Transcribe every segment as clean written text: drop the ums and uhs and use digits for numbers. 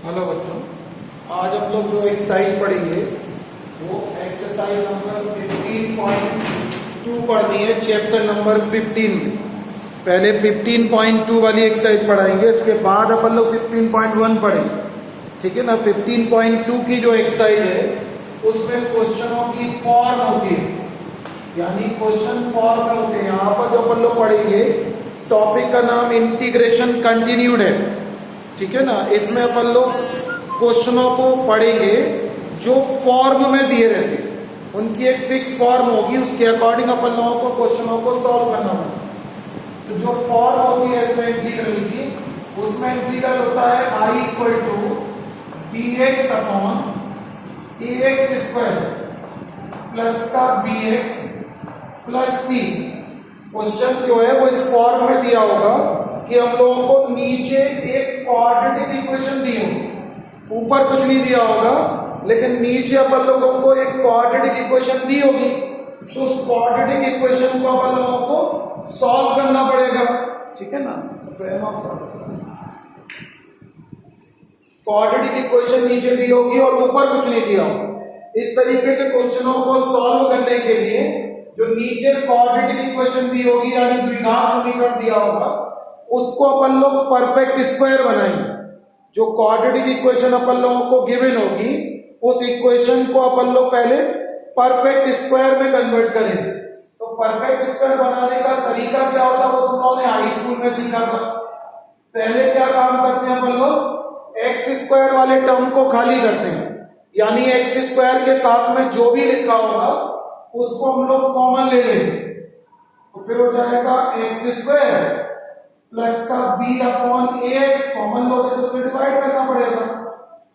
Hello बच्चों, आज हम लोग जो एक्सरसाइज पढ़ेंगे वो एक्सरसाइज नंबर 15.2 पढ़नी है, चैप्टर नंबर 15 में। पहले 15.2 वाली एक्सरसाइज पढ़ाएंगे, इसके बाद अपन लोग 15.1 पढ़ेंगे। ठीक है ना। 15.2 की जो एक्सरसाइज है उसमें क्वेश्चनों की फॉर्म होती है, यानी क्वेश्चन फॉर्म में होते हैं। यहाँ पर जो अपन लोग पढ़ेंगे टॉपिक का नाम इंटीग्रेशन कंटिन्यूड है। ठीक है ना। इसमें अपन लोग क्वेश्चनों को पढ़ेंगे जो फॉर्म में दिए रहते हैं, उनकी एक फिक्स फॉर्म होगी, उसके अकॉर्डिंग अपन लोगों को क्वेश्चनों को सॉल्व करना होगा। तो जो फॉर्म होती है इसमें इंटीग्रल की, उसमें इंटीग्रल होता है I equal to dx upon ax square plus का bx प्लस c। क्वेश्चन जो है वो इस फॉर्म में दिया होगा कि हम लोगों को नीचे एक क्वाड्रेटिक इक्वेशन दी होगी, ऊपर कुछ नहीं दिया होगा, लेकिन नीचे अपन लोगों को एक क्वाड्रेटिक इक्वेशन दी होगी। तो उस क्वाड्रेटिक इक्वेशन को अपन लोगों को सॉल्व करना पड़ेगा। ठीक है ना। क्वाड्रेटिक इक्वेशन नीचे दी होगी और ऊपर कुछ नहीं दिया होगा। इस तरीके के क्वेश्चनों को सॉल्व करने के लिए जो नीचे क्वाड्रेटिक इक्वेशन दी होगी, यानी द्विघात समीकरण दिया होगा, उसको अपन लोग परफेक्ट स्क्वायर बनाएंगे। जो क्वाड्रेटिक इक्वेशन अपन लोगों को गिवन होगी, उस इक्वेशन को अपन लोग पहले परफेक्ट स्क्वायर में कन्वर्ट करेंगे। तो परफेक्ट स्क्वायर बनाने का तरीका क्या होता है वो तुम लोगों ने हाई स्कूल में सीखा था। पहले क्या काम करते हैं अपन लोग, एक्स स्क्वायर वाले टर्म को खाली करते हैं, यानी एक्स स्क्वायर के साथ में जो भी लिखा होगा उसको हम लोग कॉमन ले लेंगे। तो फिर हो जाएगा एक्स स्क्वायर प्लस का बी अपॉन ए एक्स, कॉमन लोगे तो उससे डिवाइड करना पड़ेगा,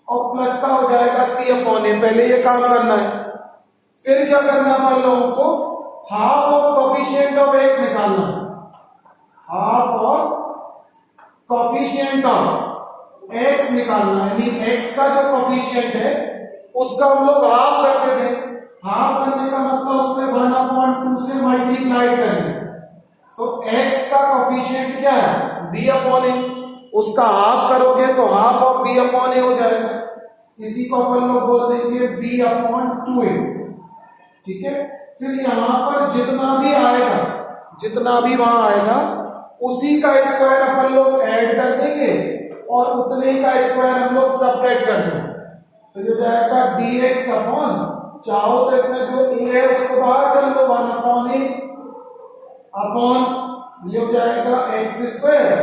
और प्लस का हो जाएगा सी अपॉन ए। पहले ये काम करना है। फिर क्या करना है अपन लोगों को, half of coefficient of x निकालना है। Half of coefficient of x निकालना है, यानी एक्स का जो कोफिशिएंट है उसका हम लोग हाफ करते थे। हाफ करने का मतलब उसमें 1/2 से मल्टीप्लाई करेंगे। तो x का कोफिशिएंट क्या है, b अपॉन ए, उसका हाफ करोगे तो हाफ ऑफ b अपॉन ए हो जाएगा। इसी को अपन लोग बोल देंगे b अपॉन 2a। ठीक है। फिर यहां पर जितना भी आएगा, जितना भी वहां आएगा, उसी का स्क्वायर अपन लोग ऐड कर देंगे और उतने का स्क्वायर हम लोग सब्ट्रैक्ट कर देंगे। तो जो जाएगा dx अपॉन, चाहो तो इसमें जो a है उसको बाहर कर लो, 1 अपॉन ए अपॉन ये हो जाएगा एक्स स्क्वायर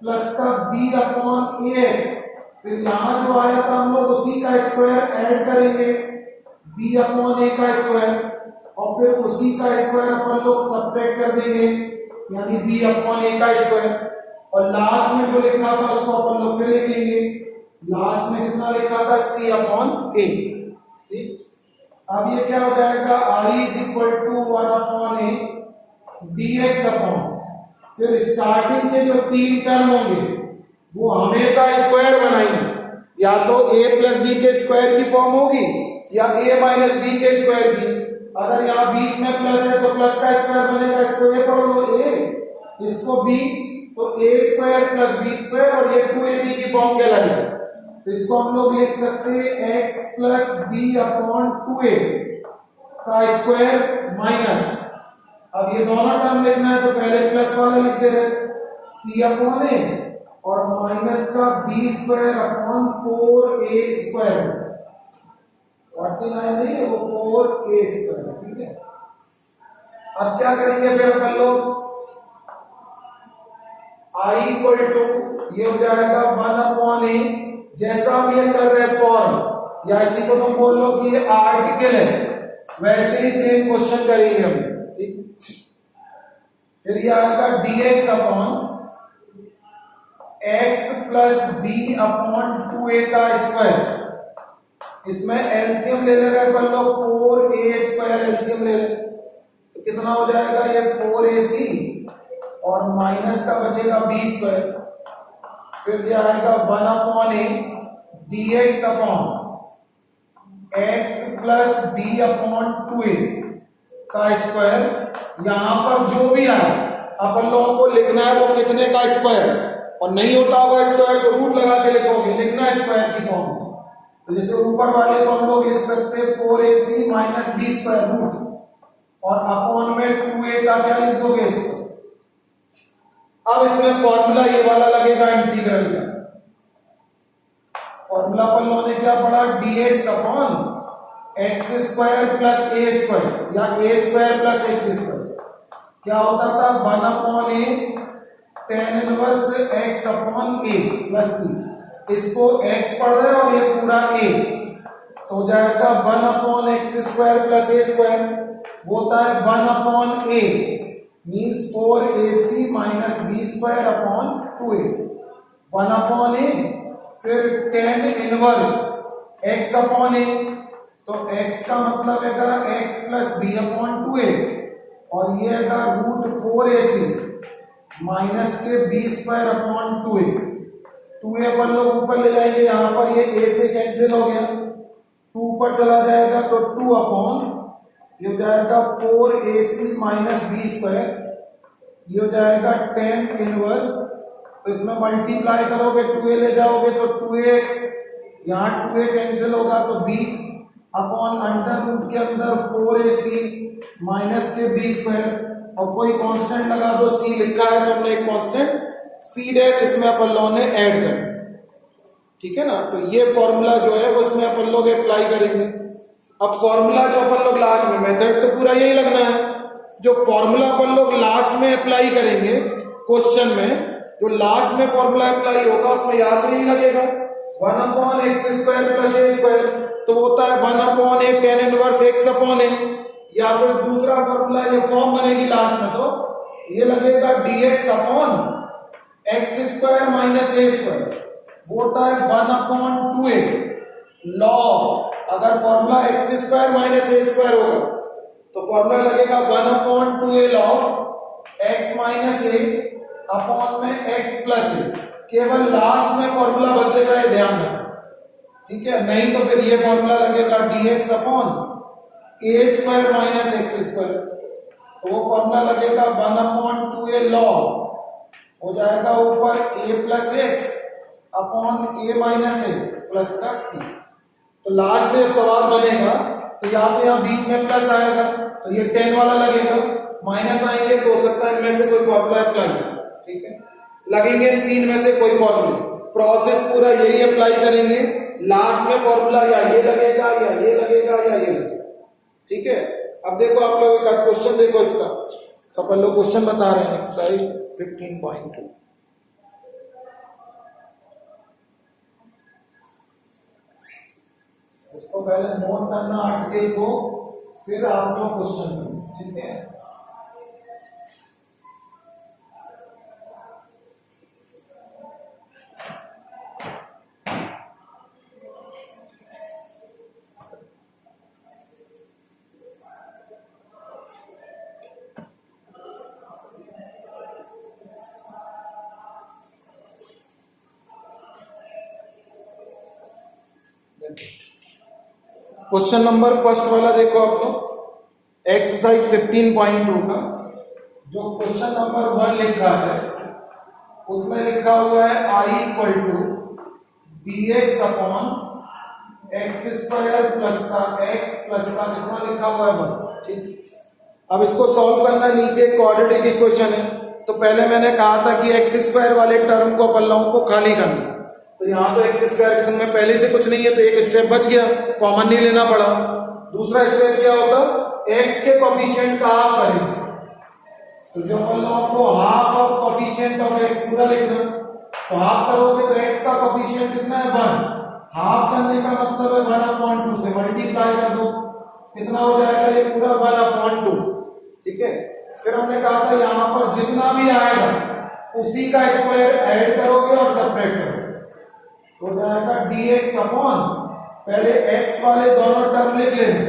प्लस का बी अपॉन ए एक्स। फिर यहां जो आया था हम लोग उसी का स्क्वायर ऐड करेंगे, बी अपॉन ए का स्क्वायर, और फिर उसी का स्क्वायर अपन लोग सब्ट्रैक्ट कर देंगे, यानी बी अपॉन ए का स्क्वायर। और लास्ट में जो लिखा था उसको अपन लोग फिर लिखेंगे। लास्ट में कितना लिखा था, सी अपॉन ए। ठीक। अब ये क्या हो जाएगा, I is equal to 1 upon A dx upon, फिर स्टार्टिंग के जो 3 टर्म होंगे वो हमेशा स्क्वायर बनाएंगे, या तो a प्लस बी के स्क्वायर की फॉर्म होगी या a माइनस बी के स्क्वायर की। अगर यहाँ बीच में प्लस है तो प्लस का स्क्वायर बनेगा, इसको a पढ़ लो a, इसको b, तो a square plus B square, और ये 2ab की फॉर्म कहलाएगी। तो इसको हम लोग लिख सकते हैं x plus B upon 2a का स्क्वायर माइनस, अब ये दोनों टर्म लिखना है तो पहले प्लस वाला लिखते हैं, सी अपॉन ए, और माइनस का B square upon 4a square. 49 नहीं है वो 4a स्क्वायर। ठीक है। अब क्या करेंगे फिर अपन लोग, i इक्वल टू ये हो जाएगा 1 अपॉन ए, जैसा हम ये कर रहे हैं फॉर्म, या इसी को तुम बोल लो कि ये आर्टिकल है, वैसे ही सेम क्वेश्चन करेंगे हम। ठीक। फिर ये आएगा dx upon x plus B upon 2a का स्क्वायर। इसमें एलसीएम ले रहे हैं अपन लोग, 4a स्क्वायर एलसीएम ले रहे, तो कितना हो जाएगा ये 4ac, और माइनस का बचेगा b स्क्वायर। फिर ये आएगा 1 upon A dx upon x plus B upon 2a का स्क्वायर। यहां पर जो भी आए अपन लोगों को लिखना है वो कितने का स्क्वायर, और नहीं होता होगा स्क्वायर तो रूट लगा के लिखोगे, लिखना स्क्वायर। तो जैसे ऊपर वाले को हम लोग लिख सकते हैं 4ac minus B square root, और अपॉन में 2a का क्या लिख दोगे इसको। अब इसमें फॉर्मूला ये वाला लगेगा इंटीग्रल का। फॉर्मूला पर लोगों ने क्या पढ़ा, dx upon X square plus A square या A square plus X square. क्या होता था, 1 upon A tan inverse x upon A plus C. इसको x पढ़ रहे और ये पूरा a, तो हो जाएगा 1 upon X square plus A square, वो होता है 1 upon A means 4ac minus B square upon 2a। 1 upon A, फिर tan inverse x upon A, तो x का मतलब है x plus B upon 2a, और ये है रूट 4ac माइनस के B square upon 2a। 2a पर लोग ऊपर ले जाएंगे, यहां पर ये a से कैंसिल हो गया, 2 ऊपर चला जाएगा तो 2 अपॉन ये हो जाएगा 4ac माइनस बी स्क्वायर, ये हो जाएगा tan इनवर्स, तो इसमें मल्टीप्लाई करोगे 2a ले जाओगे तो 2ax, यहां 2a कैंसिल होगा तो b अपॉन अंडर रूट के अंदर 4ac माइनस के बी स्क्वायर, और कोई कांस्टेंट लगा दो, c लिखा है तो हमने एक कांस्टेंट c डैश इसमें अपन लोगों ने ऐड कर, ठीक है ना। तो ये फॉर्मूला जो है वो इसमें अपन लोग अप्लाई करेंगे। अब फॉर्मूला जो अपन लोग लास्ट में, मेथड तो पूरा यही लगना है, जो फॉर्मूला अपन लोग लास्ट में अप्लाई करेंगे क्वेश्चन में, जो लास्ट में फॉर्मूला अप्लाई होगा उसमें याद तो यही लगेगा 1 upon X square plus A square, तो वो होता है 1 upon A tan inverse x upon ए, या फिर दूसरा फॉर्मूला ये फॉर्म बनेगी लास्ट में, तो ये लगेगा dx upon X square minus A square, वो होता है 1 अपॉन 2a लॉग, अगर formula X square minus A square होगा तो फॉर्मूला लगेगा 1 upon 2a log X minus A upon में एक्स प्लस ए। केवल लास्ट में फॉर्मूला बदलेगा, ये ध्यान रखना, ठीक है, नहीं तो फिर ये फॉर्मूला लगेगा dx अपॉन ए स्क्वायर माइनस एक्स स्क्वायर, तो वो फॉर्मूला लगेगा 1 अपॉन 2a लॉग, हो जाएगा ऊपर a plus x upon A minus x plus का c। तो लास्ट में सवाल बनेगा तो या तो यहाँ बीच में प्लस आएगा तो ये 10 वाला लगेगा, माइनस आएंगे तो हो सकता है इनमें से कोई फॉर्मूला अप्लाई, ठीक है, लगेंगे इन 3 में से कोई फॉर्मूले, प्रोसेस पूरा यही अप्लाई करेंगे, लास्ट में फॉर्मूला या ये लगेगा या ये लगेगा या ये लगेगा, ठीक है। अब देखो आप लोगों का क्वेश्चन देखो इसका, तो अपन लोग क्वेश्चन बता रहे हैं एक्सरसाइज 15.2। उसको पहले नोट करना आर्टिकल को, फिर आप लोग क्वेश्चन करें, ठीक है। क्वेश्चन नंबर फर्स्ट वाला देखो आप लोग, एक्सरसाइज 15.2 का जो क्वेश्चन नंबर 1 लिखा है उसमें लिखा हुआ है i equal to B X upon X square plus का एक्स प्लस का कितना लिखा हुआ है 1, ठीक। अब इसको सॉल्व करना, नीचे क्वाड्रेटिक इक्वेशन है, तो पहले मैंने कहा था कि एक्स स्क्वायर वाले टर्म को अपन लोगों को खाली करना, तो यहाँ तो एक्स स्क्वायर के संग में पहले से कुछ नहीं है तो एक स्टेप बच गया, कॉमन नहीं लेना पड़ा। दूसरा स्टेप क्या होता, एक्स के कोफिशिएंट का हाफ करेंगे, तो जो अपन लोगों को half of coefficient of x पूरा लिखना, तो हाफ करोगे तो एक्स का कोफिशिएंट कितना है 1, हाफ करने का मतलब है 1/2 से मल्टीप्लाई कर दो, कितना हो जाएगा ये पूरा 1/2, ठीक है। फिर हमने कहा था यहाँ पर जितना भी आएगा उसी का स्क्वायर ऐड करोगे और सेपरेट करोगे, हो जाएगा dx अपॉन, पहले x वाले दोनों टर्म लिख लेंगे,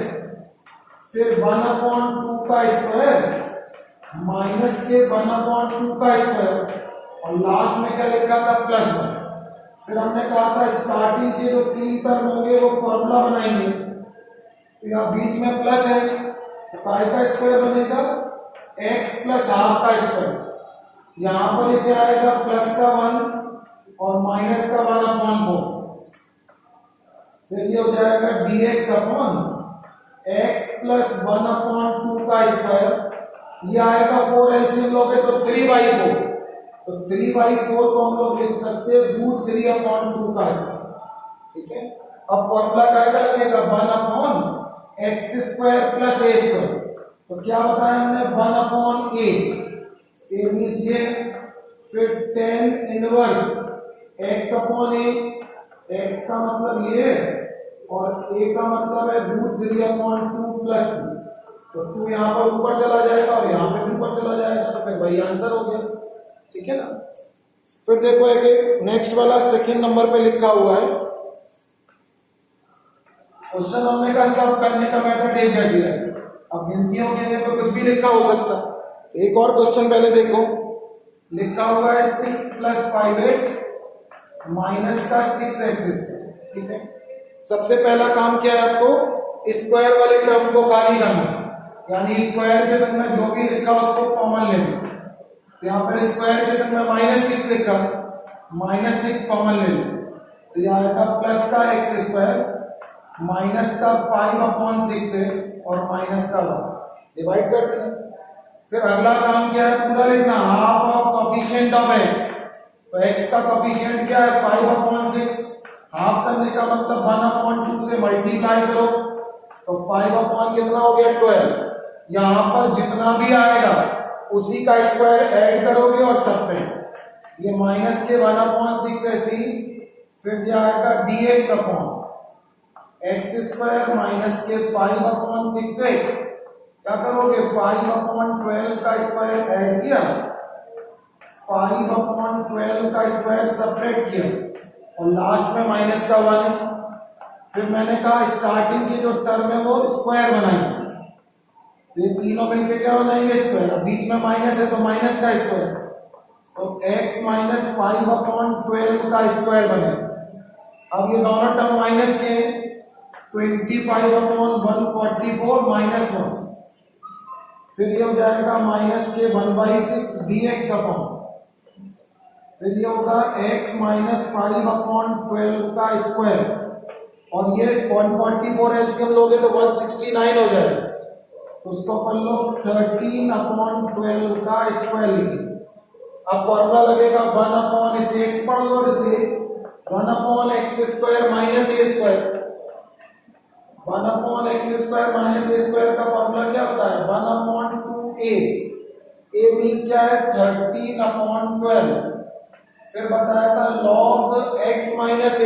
फिर 1/2 का स्क्वायर माइनस के 1/2 का स्क्वायर, और लास्ट में क्या लिखा था +1। फिर हमने कहा था स्टार्टिंग के जो 3 टर्म होंगे वो फॉर्मूला बनाएंगे, तो यहाँ बीच में प्लस है तो पाई का स्क्वायर बनेगा x प्लस हाफ का स्क्वायर, यहाँ पर ये क्या आएगा प्लस का 1 और माइनस का 1/4, फिर ये हो जाएगा dx अपॉन x प्लस 1/2 का स्क्वायर। ये आएगा 4 एलसीएम लोगे तो 3/4, तो 3/4 को हम लोग लिख सकते हैं √3/2 का स्क्वायर। ठीक है, अब फॉर्मूला क्या लगेगा 1/x² प्लस a स्क्वायर। तो क्या बताया हमने 1/a, a मीन्स ये, फिर 10 inverse x upon a, x का मतलब ये और a का मतलब है √3/2 प्लस c। तो 2 यहाँ पर ऊपर चला जाएगा और यहाँ पे भी ऊपर चला जाएगा, तो फिर वही आंसर हो गया। ठीक है ना। फिर देखो एक नेक्स्ट वाला सेकंड नंबर पे लिखा हुआ है क्वेश्चन, हमने कहा सब करने का मेथड एक जैसी है। अब गिनतियों के लिए तो कुछ भी लिखा हो सकता है। एक और क्वेश्चन पहले देखो, लिखा हुआ है 6 + 5x माइनस का 6x²। ठीक है, सबसे पहला काम क्या है, आपको स्क्वायर वाले टर्म को खाली करना, यानी स्क्वायर के संग में जो भी लिखा उसको कॉमन ले लो। तो यहाँ पर स्क्वायर के संग में -6 लिखा, -6 कॉमन ले लो, तो यह आएगा प्लस का x² माइनस का 5/6x और माइनस का 1 डिवाइड कर दिया। फिर अगला काम क्या है, पूरा लिखना, half of coefficient of x। तो x का कोफिशिएंट क्या है 5/6, हाफ करने का मतलब 1/2 से मल्टीप्लाई करो, तो 5 कितना हो गया 12। यहां पर जितना भी आएगा उसी का स्क्वायर ऐड करोगे और सब पे ये माइनस के 1/6 ऐसी, फिर यह आएगा dx अपॉन x² माइनस के 5/6x। क्या करोगे 5/12 का स्क्वायर ऐड किया, 5/12 का स्क्वायर सेपरेट किया और लास्ट में माइनस का 1। फिर मैंने कहा स्टार्टिंग की जो टर्म है वो स्क्वायर बनाएंगे, ये तीनों मिलके क्या बनाएंगे स्क्वायर। अब बीच में माइनस है तो माइनस का स्क्वायर, तो x माइनस 5/12 का स्क्वायर बनेगा। अब ये दोनों टर्म माइनस के 25/144 माइनस 1, फिर ये हो जाएगा माइनस के 1/6 dx अपॉन, फिर ये होगा x माइनस 5/12 का स्क्वायर, और ये 144 एलसीएम लोगे तो 169 हो जाएगा, तो उसको अपन लोग 13/12 का स्क्वायर लिखेंगे। अब फॉर्मूला लगेगा 1 इसे x पढ़ लो और इसे 1/x² minus a²। 1/x² minus a² का फॉर्मूला क्या होता है 1/2a। a मीन्स क्या है 13/12। फिर बताया था log x माइनस a,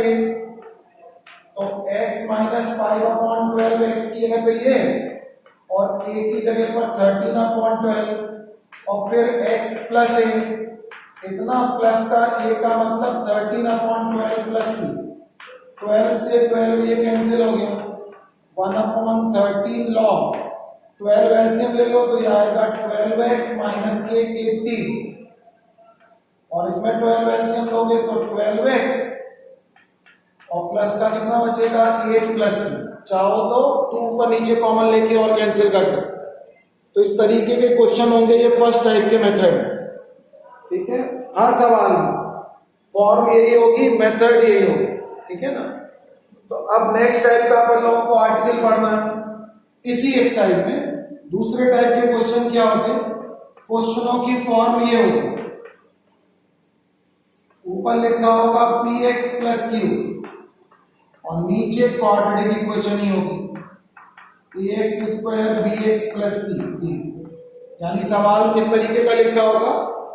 तो x माइनस 5/12 x की जगह पे ये और a की जगह पर 13/12 और फिर x प्लस a, इतना प्लस का a का मतलब 13/12 प्लस c। 12 से 12 ये कैंसिल हो गया, 1/13 log 12 एलसीएम ले लो तो ये आएगा 12x माइनस के 18, और इसमें 12 एलसीएम लोगे तो 12x और प्लस का कितना बचेगा 8 प्लस c। चाहो तो 2 ऊपर नीचे कॉमन लेके और कैंसिल कर सकते। तो इस तरीके के क्वेश्चन होंगे ये फर्स्ट टाइप के मेथड। ठीक है, हर सवाल में फॉर्म यही होगी, मेथड यही होगी। ठीक है ना। तो अब नेक्स्ट टाइप का अपन लोगों को आर्टिकल पढ़ना है। इसी एक्सरसाइज में दूसरे टाइप के क्वेश्चन क्या होते हैं, क्वेश्चनों की फॉर्म ये होगी, ऊपर लिखा होगा px प्लस q और नीचे क्वाड्रेटिक इक्वेशन ही होगी ax² bx प्लस c। यानी सवाल किस तरीके का लिखा होगा,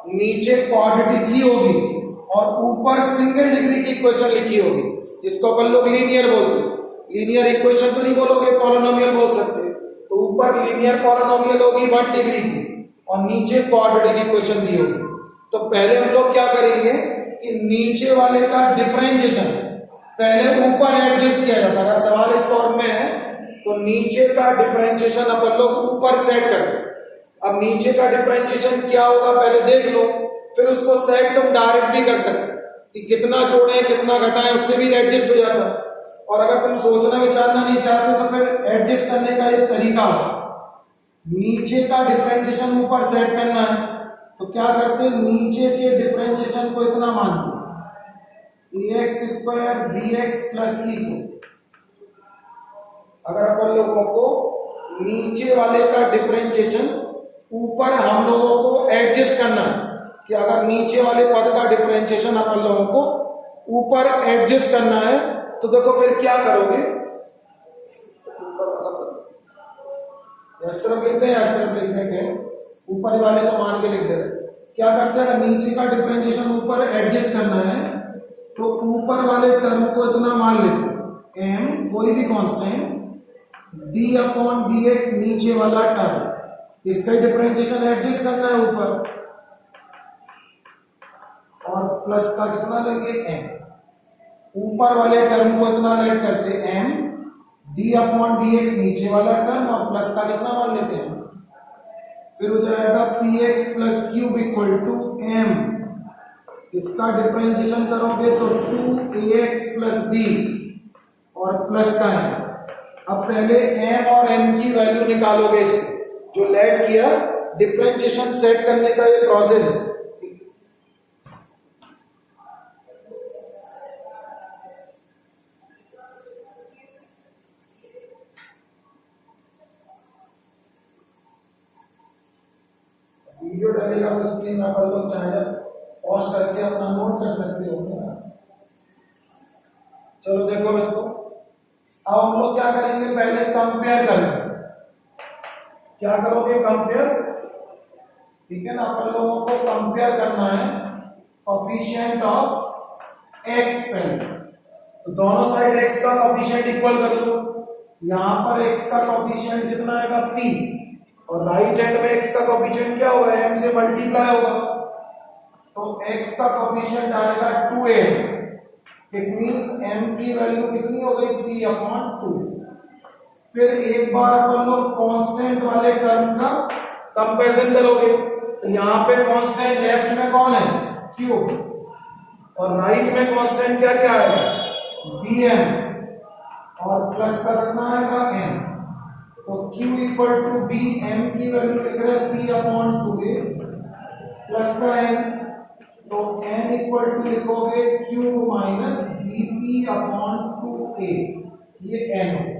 नीचे क्वाड्रेटिक ही होगी और ऊपर सिंगल डिग्री की इक्वेशन लिखी होगी, इसको अपन लोग लीनियर बोलते हैं। लीनियर इक्वेशन तो नहीं बोलोगे, पॉलिनोमियल बोल सकते हैं। तो ऊपर लीनियर पॉलिनोमियल होगी 1 डिग्री की और नीचे क्वाड्रेटिक इक्वेशन दी होगी। तो पहले हम लोग क्या करेंगे कि नीचे वाले का डिफरेंशिएशन पहले ऊपर एडजस्ट किया जाता है। अगर सवाल इस फॉर्म में है तो नीचे का डिफरेंशिएशन अपन लोग ऊपर सेट करते हैं। अब नीचे का डिफरेंशिएशन क्या होगा पहले देख लो, फिर उसको सेट तुम डायरेक्ट भी कर सकते कि कितना जोड़े कितना घटाएं, उससे भी एडजस्ट हो जाता है। और अगर तुम सोचना विचारना नहीं चाहते तो फिर एडजस्ट करने का एक तरीका होगा, नीचे का डिफरेंशिएशन ऊपर सेट करना है तो क्या करते, नीचे के डिफरेंशिएशन को इतना मानते ax² bx प्लस c को, अगर अपन लोगों को नीचे वाले का डिफरेंशिएशन ऊपर हम लोगों को एडजस्ट करना है कि अगर नीचे वाले पद का डिफरेंशिएशन अपन लोगों को ऊपर एडजस्ट करना है तो देखो फिर क्या करोगे, इस तरफ लिखते हैं, इस तरफ लिखने के ऊपर वाले को मान के लिख दे रहे। क्या करते हैं, अगर नीचे का डिफरेंशिएशन ऊपर एडजस्ट करना है तो ऊपर वाले टर्म को इतना मान लेते हैं m कोई भी कांस्टेंट d अपॉन dx नीचे वाला टर्म, इसका डिफरेंशिएशन एडजस्ट करना है ऊपर, और प्लस का कितना लेंगे m, ऊपर वाले टर्म को इतना लेट करते m d अपॉन dx नीचे वाला टर्म और प्लस का कितना मान लेते हैं, फिर हो जाएगा px plus cube equal to m, इसका डिफरेंशिएशन करोगे तो 2ax प्लस b और प्लस का है। अब पहले m और n की वैल्यू निकालोगे, इससे जो लेट किया डिफरेंशिएशन सेट करने का ये प्रोसेस है। वीडियो डलेगा तो स्क्रीन में अपन लोग चाहे पॉज करके अपना नोट कर सकते हो। चलो देखो इसको, अब हम लोग क्या करेंगे, पहले कंपेयर करेंगे। क्या करोगे, कंपेयर, ठीक है ना। अपन लोगों को कंपेयर करना है कोफिशिएंट ऑफ x पहले, तो दोनों साइड x का कोफिशिएंट इक्वल कर लो। यहां पर x का कोफिशिएंट कितना आएगा p, और राइट हैंड में x का कोफिशिएंट क्या होगा, m से मल्टीप्लाई होगा, तो x का कोफिशिएंट आएगा 2a। इट मींस m की वैल्यू कितनी हो गई, p अपॉन 2। फिर एक बार अपन लोग कांस्टेंट वाले टर्म का कंपैरिजन करोगे, तो यहाँ पे कांस्टेंट लेफ्ट में कौन है, q, और राइट में कांस्टेंट क्या क्या है, bm, और प्लस का कितना आएगा m, तो q equal to b, m की वैल्यू लिख रहे हैं p अपॉन 2a प्लस का n, तो n इक्वल टू लिखोगे q minus bp upon 2a, ये n है।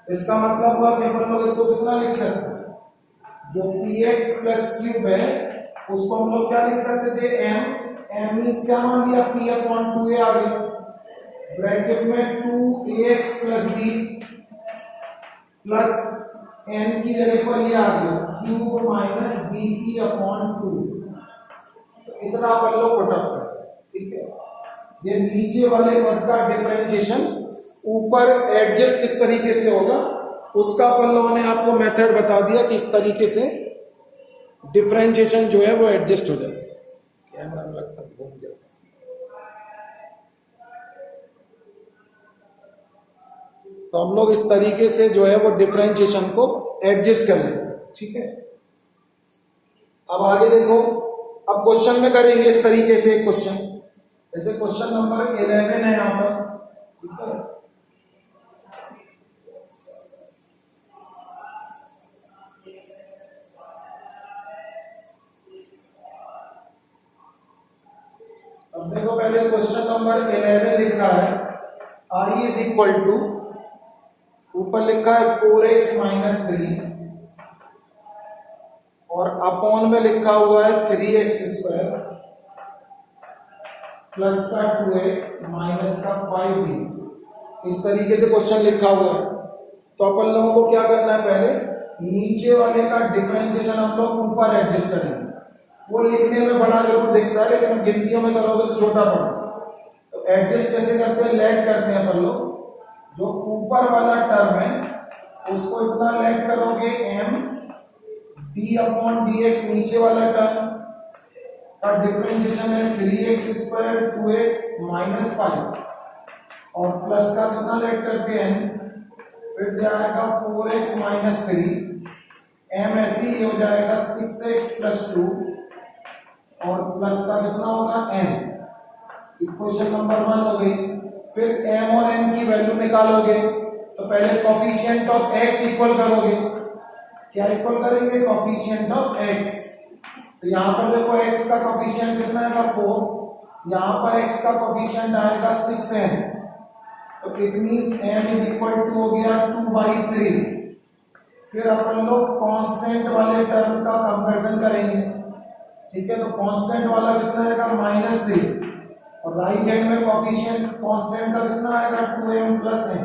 इसका मतलब हुआ कि अपन लोग इसको कितना लिख सकते हैं, जो px प्लस क्यूब है उसको हम लोग क्या लिख सकते थे, m मीन्स क्या मान लिया, p अपॉन 2a आ गया, ब्रैकेट में 2ax plus b plus n की जगह पर ये आ गया क्यूब माइनस bp अपॉन 2, तो इतना अपन लोग पुटअप करें, ठीक है। ये नीचे वाले पद का डिफरेंशिएशन ऊपर एडजस्ट किस तरीके से होगा, उसका अपन लोगों ने आपको मेथड बता दिया कि इस तरीके से डिफरेंशिएशन जो है वो एडजस्ट हो जाएगा। कैमरा में लगता है घूम गया, तो हम लोग इस तरीके से जो है वो डिफरेंशिएशन को एडजस्ट कर लेंगे, ठीक है। अब आगे देखो, अब क्वेश्चन में करेंगे इस तरीके से क्वेश्चन, जैसे क्वेश्चन नंबर 11 है यहाँ पर, ठीक है। अब देखो पहले क्वेश्चन नंबर 11 लिख रहा है i इज इक्वल टू, ऊपर लिखा है 4x माइनस 3 और अपॉन में लिखा हुआ है 3x स्क्वायर प्लस का 2x माइनस का 5b, इस तरीके से क्वेश्चन लिखा हुआ है। तो अपन लोगों को क्या करना है, पहले नीचे वाले का डिफरेंशिएशन हम लोग ऊपर एडजस्ट करेंगे। वो लिखने में बड़ा जरूर दिखता है, लेकिन गिनतियों में करोगे तो छोटा पड़ा। तो एडजस्ट कैसे करते हैं, लेट करते हैं अपन लोग, जो ऊपर वाला टर्म है उसको इतना लेट करोगे m d अपॉन dx, नीचे वाला टर्म का डिफरेंशिएशन है 3x स्क्वायर 2x माइनस 5, और प्लस का कितना लेट करते हैं, फिर जाएगा 4x माइनस 3, m ऐसे ही हो जाएगा 6x प्लस 2, और प्लस का कितना होगा n, इक्वेशन नंबर 1 हो गई। फिर m और n की वैल्यू निकालोगे, तो पहले कोफिशिएंट ऑफ x इक्वल करोगे, क्या इक्वल करेंगे, कोफिशिएंट ऑफ x, तो यहाँ पर देखो x का कोफिशिएंट कितना आएगा 4, यहाँ पर x का कोफिशिएंट आएगा 6n, तो it means m is equal to हो गया 2/3। फिर अपन लोग कांस्टेंट वाले टर्म का कंपैरिजन करेंगे, ठीक है। तो कांस्टेंट वाला कितना आएगा -3 और राइट हैंड में कोएफिशिएंट कांस्टेंट का कितना आएगा 2m प्लस m।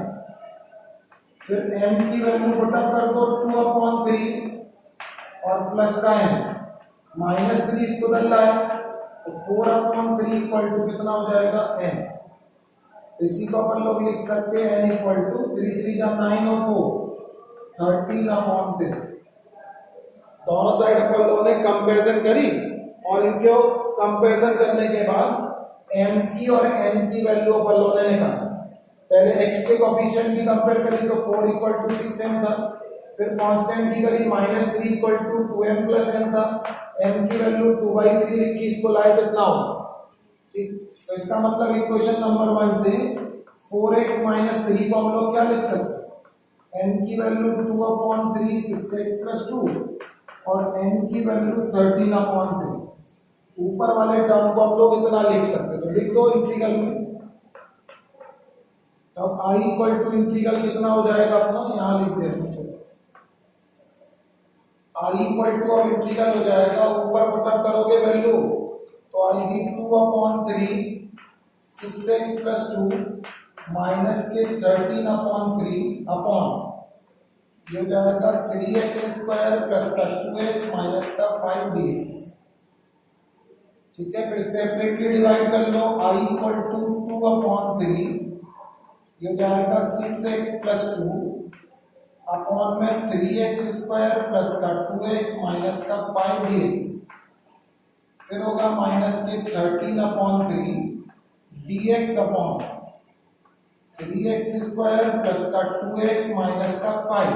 फिर m की वैल्यू पुट अप कर दो 2/3 और प्लस का m, -3 इसको बदल रहा है तो 4/3 इक्वल टू कितना हो जाएगा n। तो इसी को अपन लोग लिख सकते हैं n इक्वल टू 3 3 जा 9 और 4 13/3। दोनों साइड अपन लोगों ने कंपैरिजन करी और इनको कंपैरिजन करने के बाद m की और n की वैल्यू अपन लोगों ने निकाली। पहले x के कोएफिशिएंट की कंपेयर करी तो 4 इक्वल टू 6m था। फिर कांस्टेंट की करी -3 equal to 2m plus m था। m की वैल्यू 2/3 लिखी, इसको लाए कितना हो, ठीक। तो इसका मतलब इक्वेशन नंबर 1 से 4x - 3 को हम लोग क्या लिख सकते हैं, n की वैल्यू 2/3 6x + 2 और n की वैल्यू 13/3। ऊपर वाले टर्म को हम लोग इतना लिख सकते हैं, तो लिख दो इंटीग्रल में। तब i इक्वल टू इंटीग्रल कितना हो जाएगा अपना, यहाँ लिख दे रहे हैं i इक्वल टू अब इंटीग्रल हो जाएगा, ऊपर पुटअप करोगे वैल्यू तो आएगी 2/3 6x + 2 माइनस के 13/3 अपॉन ये हो जाएगा 3x² प्लस का 2x माइनस का 5dx, ठीक है। फिर सेपरेटली डिवाइड कर लो, i इक्वल टू 2/3 ये हो जाएगा 6x + 2 अपॉन में 3x² प्लस का 2x माइनस का 5dx। फिर होगा माइनस के 13/3 dx अपॉन 3x² प्लस का 2x माइनस का 5।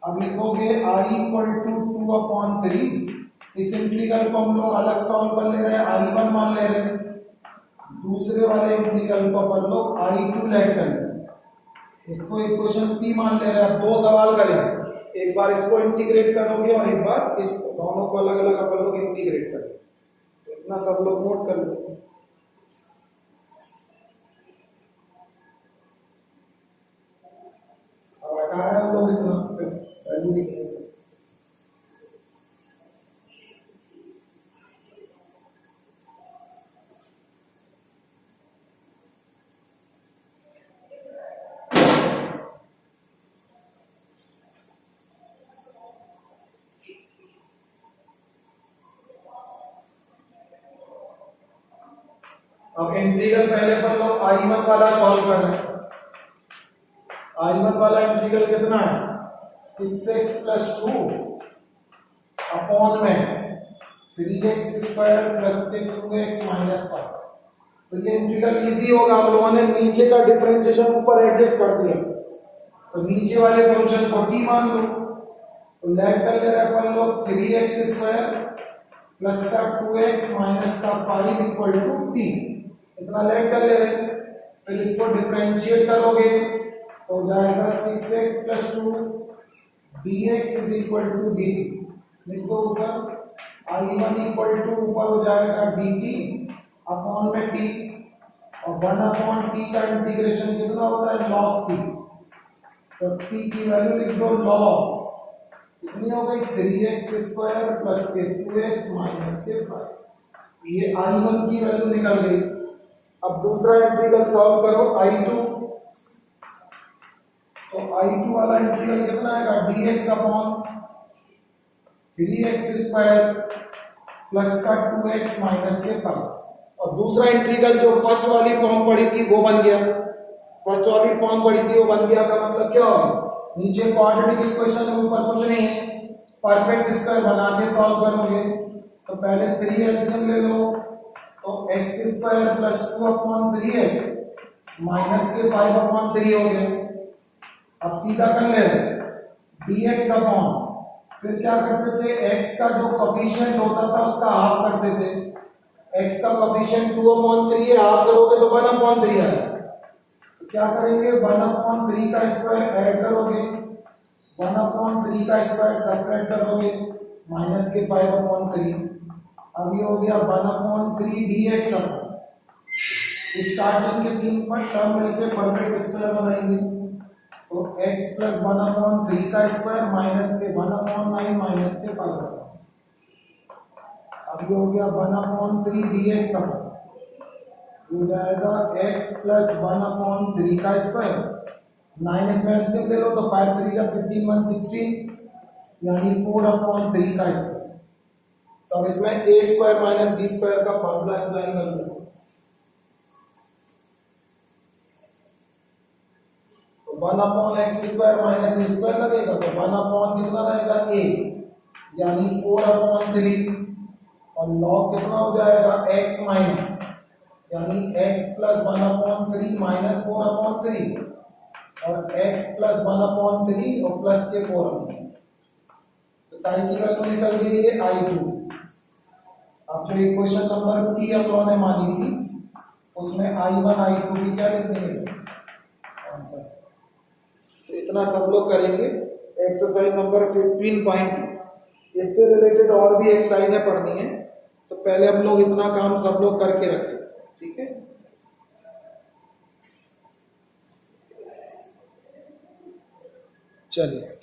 अब लिखोगे i इक्वल टू 2/3। इस इंटीग्रल को हम लोग अलग सॉल्व कर ले रहे हैं, i1 मान ले रहे हैं। दूसरे वाले इंटीग्रल को अपन लोग i2 लेट कर रहे हैं, इसको इक्वेशन p मान ले रहे हैं। अब दो सवाल करेंगे, एक बार इसको इंटीग्रेट करोगे और एक बार इसको, दोनों को अलग अलग अपन लोग इंटीग्रेट करेंगे। तो इतना सब लोग नोट कर लो। अब हटाया हम लोग इतना, वैल्यू नहीं है। अब इंटीग्रल पहले पर लोग i1 वाला सॉल्व कर रहे हैं। i1 वाला इंटीग्रल कितना है 6x + 2 अपॉन में 3x² प्लस के 2x माइनस 5। तो ये इंटीग्रल इजी होगा। हम लोगों ने नीचे का डिफरेंशिएशन ऊपर एडजस्ट कर दिया, तो नीचे वाले फंक्शन को t मान लो। तो लेट कर ले रहे अपन लोग 3x² प्लस का 2x माइनस का 5 इक्वल टू t, इतना लेट कर ले रहे। फिर इसको डिफरेंशिएट करोगे तो हो जाएगा 6x + 2 dx is equal to dt। लिखो ऊपर i1 इक्वल टू ऊपर हो जाएगा dt अपॉन में t और 1/t का इंटीग्रेशन कितना होता है log t। तो t की वैल्यू लिख दो log कितनी हो गई 3x² प्लस के 2x माइनस के 5। ये i1 की वैल्यू निकल गई। अब दूसरा इंटीग्रल सॉल्व करो i2। तो i2 वाला इंटीग्रल कितना आएगा dx अपॉन 3x² प्लस का 2x माइनस के 5। और दूसरा इंटीग्रल जो फर्स्ट वाली फॉर्म पड़ी थी वो बन गया, फर्स्ट वाली फॉर्म पड़ी थी वो बन गया। का मतलब क्या होगा, नीचे क्वाड्रेटिक इक्वेशन है, ऊपर कुछ नहीं है, परफेक्ट स्क्वायर बना के सॉल्व करोगे। तो पहले 3 एलसीएम ले लो, तो x² प्लस 2/3x माइनस के 5/3 हो गया। अब सीधा कर ले dx अपॉन, फिर क्या करते थे x का जो कोफिशिएंट होता था उसका हाफ करते थे। x का कोफिशिएंट 2/3 है, हाफ करोगे तो 1/3 आएगा। तो क्या करेंगे 1/3 का स्क्वायर ऐड करोगे, 1/3 का स्क्वायर सब्ट्रैक्ट करोगे, माइनस के 5/3। अब ये हो गया 1/3 dx अपॉन स्टार्टिंग के 3 पर टर्म मिलके परफेक्ट स्क्वायर बनाएंगे। तो x प्लस 1/3 का स्क्वायर माइनस के 1/9 माइनस के 5। अब ये हो गया 1/3 dx हो जाएगा x प्लस 1/3 का स्क्वायर, 9 इसमें एलसीएम ले लो तो 5 3 का 15 1 16 यानी 4/3 का स्क्वायर। तो अब इसमें a square minus b square का फॉर्मूला अप्लाई कर लो। तो 1/x square minus a square लगेगा तो 1/ कितना रहेगा a यानी 4/3 और log कितना हो जाएगा x माइनस यानी x प्लस 1/3 माइनस 4/3 और x प्लस 1/3 और प्लस के 4। तो टाइम की वैल्यू निकल गई है I2। अब जो इक्वेशन नंबर P हम लोगों ने मानी थी उसमें I1 I2 की क्या लिख देंगे आंसर। तो इतना सब लोग करेंगे। एक्सरसाइज नंबर 15.2 इससे रिलेटेड और भी एक्सरसाइजें पढ़नी है तो पहले हम लोग इतना काम सब लोग करके रखें, ठीक है। चलिए।